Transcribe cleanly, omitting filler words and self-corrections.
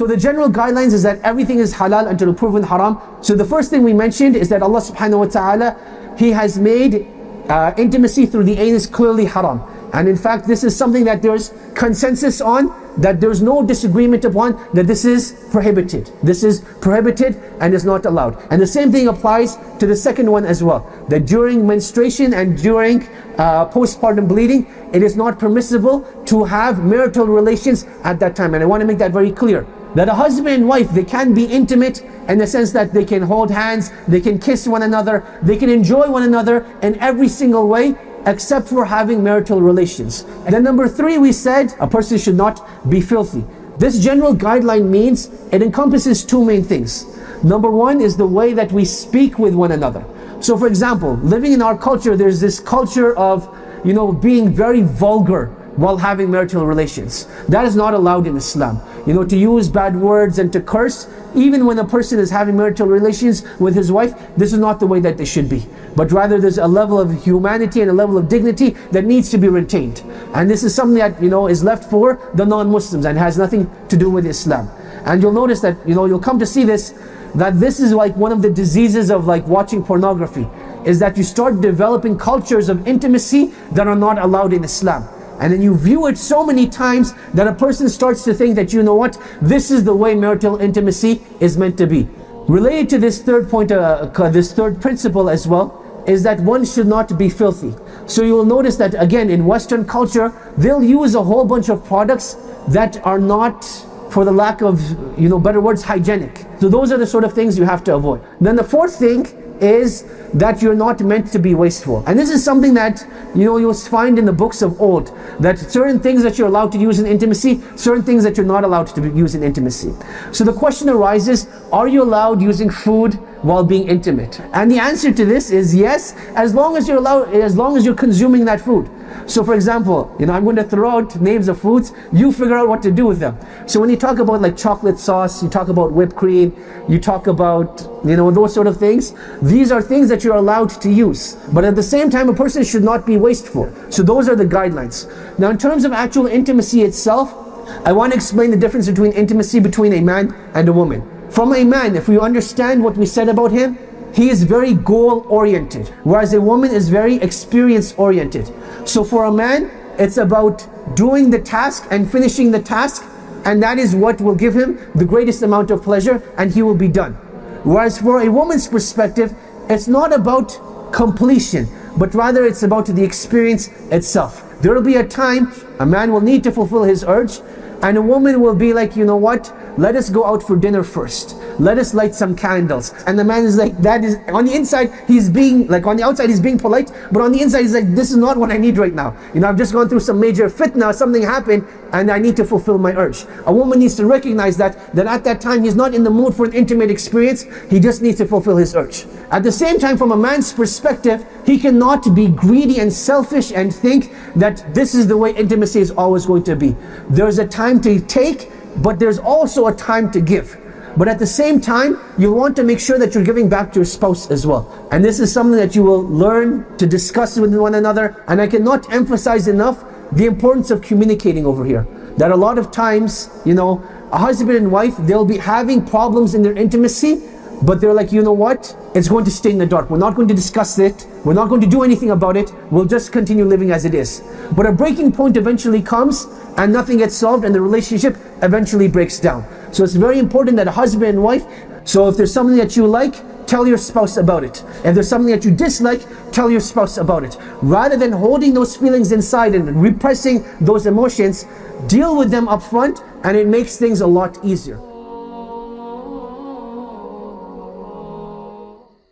So the general guidelines is that everything is halal until proven haram. So the first thing we mentioned is that Allah subhanahu wa ta'ala, He has made intimacy through the anus clearly haram. And in fact, this is something that there's consensus on, that there's no disagreement upon, that this is prohibited. This is prohibited and is not allowed. And the same thing applies to the second one as well, that during menstruation and during postpartum bleeding, it is not permissible to have marital relations at that time. And I want to make that very clear, that a husband and wife, they can be intimate in the sense that they can hold hands, they can kiss one another, they can enjoy one another in every single way, except for having marital relations. And then number 3, we said a person should not be filthy. This general guideline means it encompasses 2 main things. Number 1 is the way that we speak with one another. So for example, living in our culture, there's this culture of, being very vulgar while having marital relations. That is not allowed in Islam. To use bad words and to curse, even when a person is having marital relations with his wife, this is not the way that they should be. But rather there's a level of humanity and a level of dignity that needs to be retained. And this is something that, is left for the non-Muslims and has nothing to do with Islam. And you'll notice that, you'll come to see this, that this is like one of the diseases of like watching pornography, is that you start developing cultures of intimacy that are not allowed in Islam. And then you view it so many times that a person starts to think that, this is the way marital intimacy is meant to be. Related to this third point, this third principle as well, is that one should not be filthy. So you will notice that again in Western culture, they'll use a whole bunch of products that are not, for the lack of better words, hygienic. So those are the sort of things you have to avoid. Then the fourth thing is that you're not meant to be wasteful. And this is something that you'll find in the books of old, that certain things that you're allowed to use in intimacy, certain things that you're not allowed to use in intimacy. So the question arises, are you allowed using food while being intimate? And the answer to this is yes, as long as you're consuming that food. So for example, I'm going to throw out names of foods, you figure out what to do with them. So when you talk about like chocolate sauce, you talk about whipped cream, you talk about those sort of things, these are things that you're allowed to use. But at the same time, a person should not be wasteful. So those are the guidelines. Now in terms of actual intimacy itself, I want to explain the difference between intimacy between a man and a woman. From a man, if we understand what we said about him, he is very goal-oriented, whereas a woman is very experience-oriented. So for a man, it's about doing the task and finishing the task, and that is what will give him the greatest amount of pleasure, and he will be done. Whereas for a woman's perspective, it's not about completion, but rather it's about the experience itself. There will be a time a man will need to fulfill his urge, and a woman will be like, let us go out for dinner first. Let us light some candles. And the man is like, that is, on the inside, he's being, like on the outside he's being polite, but on the inside he's like, this is not what I need right now. I've just gone through some major fitna, something happened, and I need to fulfill my urge. A woman needs to recognize that at that time he's not in the mood for an intimate experience, he just needs to fulfill his urge. At the same time, from a man's perspective, he cannot be greedy and selfish and think that this is the way intimacy is always going to be. There's a time to take, but there's also a time to give. But at the same time, you want to make sure that you're giving back to your spouse as well. And this is something that you will learn to discuss with one another. And I cannot emphasize enough the importance of communicating over here. That a lot of times, a husband and wife, they'll be having problems in their intimacy, but they're like, it's going to stay in the dark. We're not going to discuss it. We're not going to do anything about it. We'll just continue living as it is. But a breaking point eventually comes and nothing gets solved and the relationship eventually breaks down. So it's very important that a husband and wife, so if there's something that you like, tell your spouse about it. If there's something that you dislike, tell your spouse about it. Rather than holding those feelings inside and repressing those emotions, deal with them up front, and it makes things a lot easier.